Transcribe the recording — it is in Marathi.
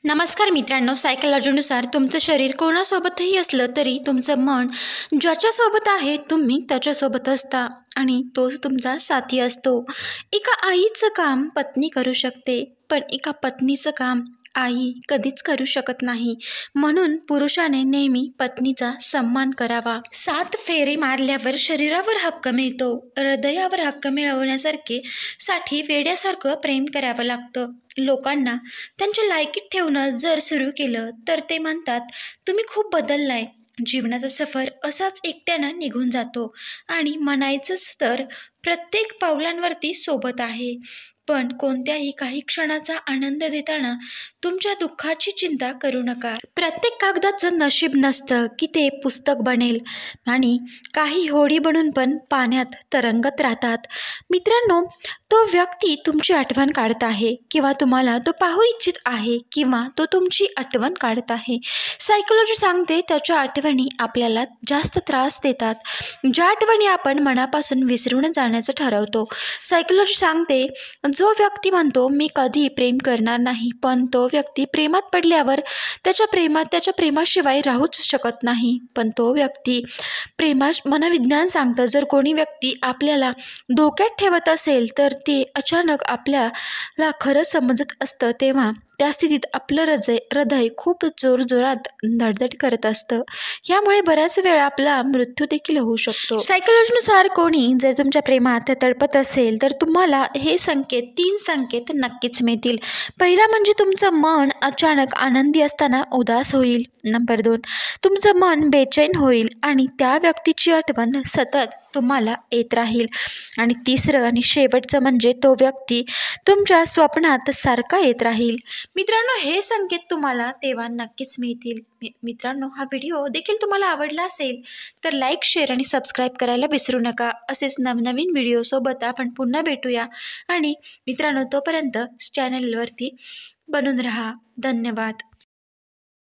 नमस्कार मित्रांनो, सायकॉलॉजीनुसार तुमचं शरीर कोणासोबतही असलं तरी तुमचं मन ज्याच्यासोबत आहे तुम्ही त्याच्यासोबत असता आणि तोच तुमचा साथी असतो. एका आईचं काम पत्नी करू शकते, पण एका पत्नीचं काम आई कधीच करू शकत नाही. म्हणून पुरुषाने नेहमी पत्नीचा सन्मान करावा. 7 फेरे मारल्यावर शरीरावर हक्क मिळतो, हृदयावर हक्क मिळवण्यासारखे साठी वेड्यासारखं प्रेम करावं लागतं. लोकांना त्यांच्या लायकीत ठेवणं जर सुरू केलं तर ते म्हणतात तुम्ही खूप बदललाय. जीवनाचा सफर असाच एकट्यानं निघून जातो आणि म्हणायचंच तर प्रत्येक पावलांवरती सोबत आहे, पण कोणत्याही काही क्षणाचा आनंद देताना तुमच्या दुःखाची चिंता करू नका. प्रत्येक कागदाचं नशीब नसतं की ते पुस्तक बनेल आणि काही होडी बनून पण पाण्यात तरंगत राहतात. मित्रांनो, तो व्यक्ती तुमची आठवण काढत आहे किंवा तुम्हाला तो पाहू इच्छित आहे किंवा तो तुमची आठवण काढत आहे. सायकोलॉजी सांगते त्याच्या आठवणी आपल्याला जास्त त्रास देतात, ज्या आठवणी आपण मनापासून विसरून जाण्याचं ठरवतो. सायकोलॉजी सांगते जो व्यक्ती म्हणतो मी कधी प्रेम करणार नाही, पण तो व्यक्ती प्रेमात पडल्यावर त्याच्या प्रेमाशिवाय राहूच शकत नाही. पण तो व्यक्ती मनोविज्ञान सांगतं जर कोणी व्यक्ती आपल्याला धोक्यात ठेवत असेल तर ते अचानक आपल्याला खरं समजत असतं, तेव्हा त्या स्थितीत आपलं हृदय खूप जोरजोरात धडधड करत असतं. यामुळे बऱ्याच वेळा आपला मृत्यू देखील होऊ शकतो. सायकोलॉजीनुसार कोणी जर तुमच्या प्रेमात तडपत असेल तर तुम्हाला हे 3 संकेत नक्कीच मिळतील. पहिला म्हणजे तुमचं मन अचानक आनंदी असताना उदास होईल. नंबर 2, तुमचं मन बेचैन होईल आणि त्या व्यक्तीची आठवण सतत तुम्हाला येत राहील. आणि तिसरं आणि शेवटचं म्हणजे तो व्यक्ती तुमच्या स्वप्नात सारखा येत राहील. मित्रांनो, हे संकेत तुम्हाला तेव्हा नक्कीच मिळतील. मित्रांनो, हा व्हिडिओ देखील तुम्हाला आवडला असेल तर लाईक, शेअर आणि सबस्क्राईब करायला विसरू नका. असेच नवनवीन व्हिडिओसोबत आपण पुन्हा भेटूया. आणि मित्रांनो, तोपर्यंत चॅनलवरती बनून राहा. धन्यवाद.